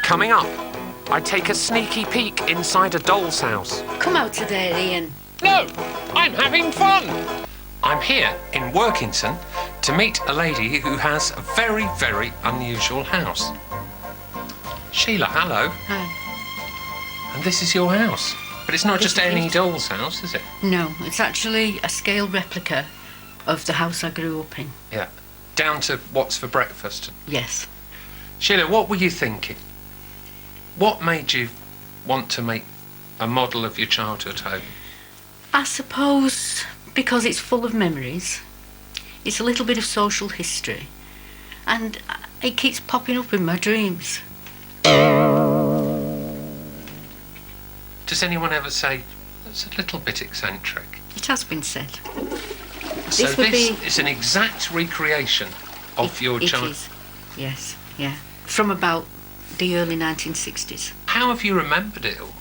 Coming up, I take a sneaky peek inside a doll's house. Come out of there, Ian. No, I'm having fun. I'm here in Workington to meet a lady who has a very, very unusual house. Sheila, hello. Hi. And this is your house. But it's not just any doll's house, is it? No, it's actually a scale replica of the house I grew up in. Yeah. Down to what's for breakfast. Yes. Sheila, what were you thinking? What made you want to make a model of your childhood home? I suppose because it's full of memories. It's a little bit of social history. And it keeps popping up in my dreams. Does anyone ever say, that's a little bit eccentric? It has been said. So this is an exact recreation of your childhood? It is, yes, yeah. From about the early 1960s. How have you remembered it all?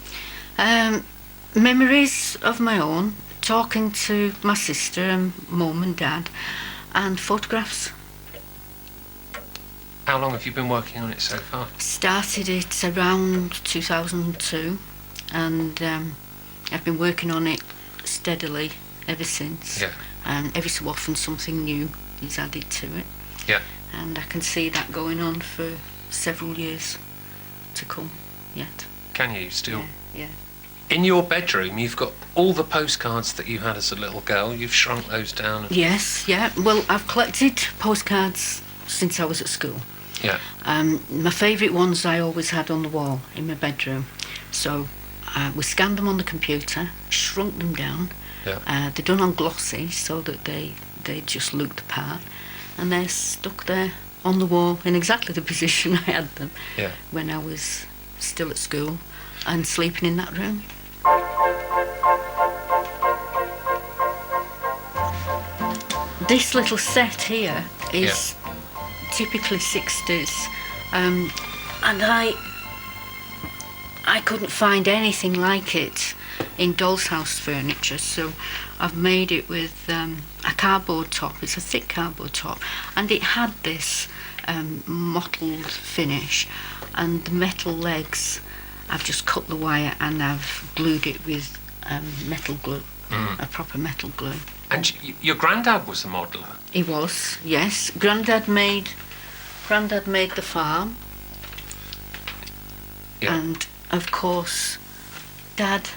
Memories of my own, talking to my sister and mum and dad, and photographs. How long have you been working on it so far? Started it around 2002, and I've been working on it steadily ever since. Yeah. And every so often something new is added to it. Yeah. And I can see that going on for several years to come yet. Can you still? Yeah. In your bedroom, you've got all the postcards that you had as a little girl. You've shrunk those down. Yes, yeah. Well, I've collected postcards since I was at school. Yeah. My favourite ones I always had on the wall in my bedroom. So we scanned them on the computer, shrunk them down. Yeah. They're done on glossy so that they just look the part. And they're stuck there on the wall in exactly the position I had them when I was still at school and sleeping in that room. This little set here is typically 60s, and I couldn't find anything like it in doll's house furniture, so I've made it with a cardboard top. It's a thick cardboard top, and it had this mottled finish, and the metal legs I've just cut the wire and I've glued it with metal glue, a proper metal glue. And your granddad was a modeller? He was, yes. Granddad made the farm. Yeah. And of course Dad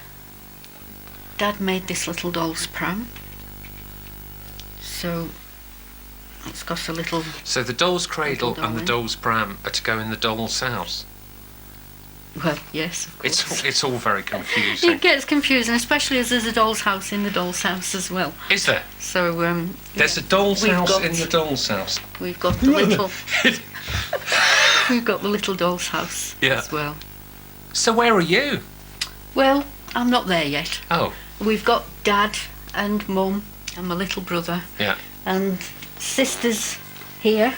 made this little doll's pram. So it's got a little... So the doll's cradle doll and the doll's pram are to go in the doll's house? Well, yes, of course. It's all very confusing. It gets confusing, especially as there's a doll's house in the doll's house as well. Is there? So there's a doll's house in the doll's house. We've got the little we've got the little doll's house as well. So where are you? Well, I'm not there yet. Oh. We've got Dad and Mum and my little brother. Yeah. And sister's here.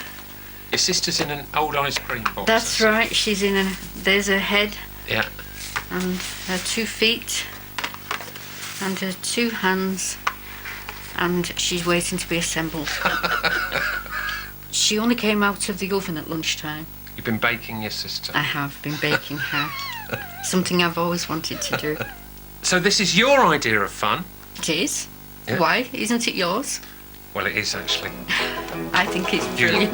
Your sister's in an old ice cream box. That's right. She's in there's her head. Yeah. And her 2 feet. And her 2 hands. And she's waiting to be assembled. She only came out of the oven at lunchtime. You've been baking your sister? I have been baking her. Something I've always wanted to do. So this is your idea of fun? It is. Yeah. Why? Isn't it yours? Well, it is actually. I think it's brilliant.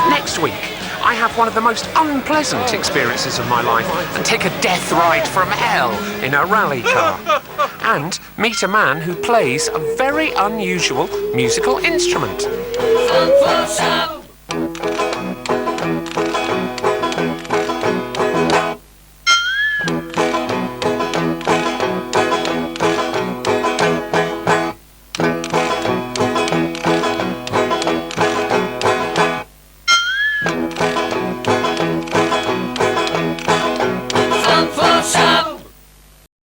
Next week, I have one of the most unpleasant experiences of my life and take a death ride from hell in a rally car. And meet a man who plays a very unusual musical instrument. Fun for some.